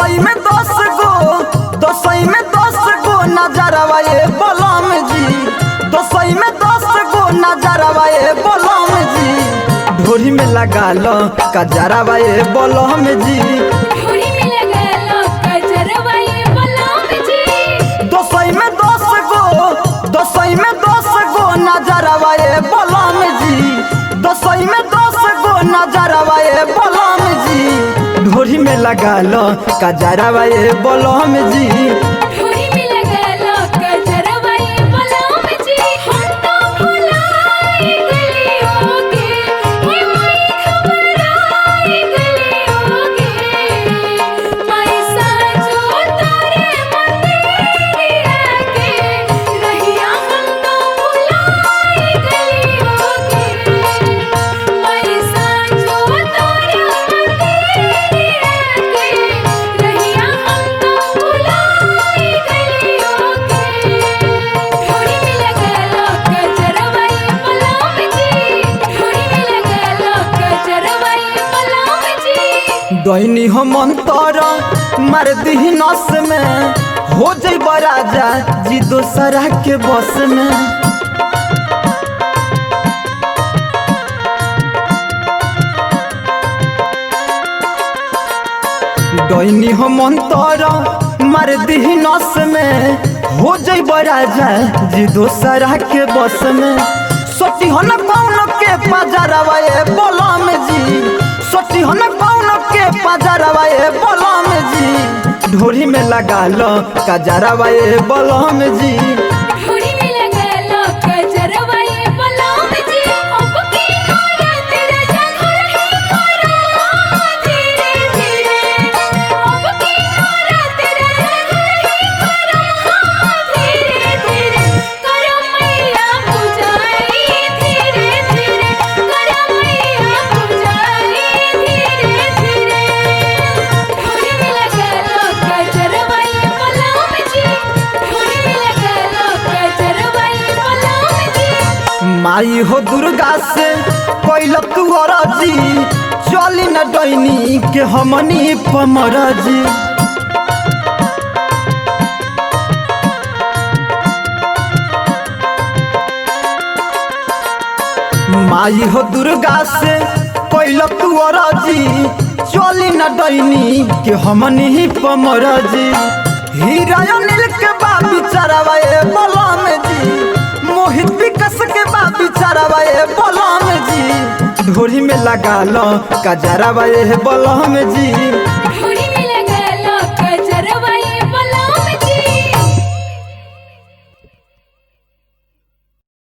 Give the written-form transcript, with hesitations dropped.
दसई में 10 गो नजरवा ये बलम जी, दसई में 10 गो नजरवा ये बलम जी, ढोरी में लगा लो कजरवा ये बलम जी, ढोरी में लगा लो कजरवा ये बलम जी। दसई में 10 गो नजरवा ये बलम जी, दसई में 10 गो नजरवा ये बलम जी, ढोरी में लगा लो कजरवा ये बलम जी, ढोरी में लगा लो कजरवा ये बलम जी। हम तो भुलाए गलियों के, हे माई घबराए गलियों के, माई साजो तारे मंदिरिया के, रहिया हम तो भुलाए गलियों के, माई साजो तारे मंदिरिया के, रहिया हम तो भुलाए गलियों के। ढोरी में लगा लो कजरवा ये बलम जी, ढोरी में लगा लो कजरवा ये बलम जी। डोइनी हो मंतर मार दी नस में, हो जइब राजा जी दोसरा के बस में, डोइनी हो मंतर मार दी नस में, हो जइब राजा जी दोसरा के बस में, सोटी हो न कौन के पजरवा ये बलम जी, सोटी हो न कौन के पजरवा ये बलम जी, ढोरी में लगा लो कजरवा ये बलम जी, ढोरी में लगा लो कजरवा ये बलम जी। अब की औरत राजा घर ही करो धीरे धीरे, अब की औरत राजा घर ही करो धीरे धीरे, करो मैया पूजाई धीरे धीरे, करो मैया पूजाई धीरे धीरे। ढोरी में लगा लो कजरवा ये बलम जी, ढोरी में लगा लो कजरवा ये बलम जी। माई हो दुर्गा से कोइल तू जी, चली न डोइनी के हमनी पमर जी, माई हो दुर्गा से कोइल तू जी, चली न डोइनी के हमनी पमर जी, हीरा नील के बाबी चरवा ये बलम जी, मोहित विकस के बाबी चरवा ये बलम जी, ढोरी में लगा लो कजरवा ये बलम जी, ढोरी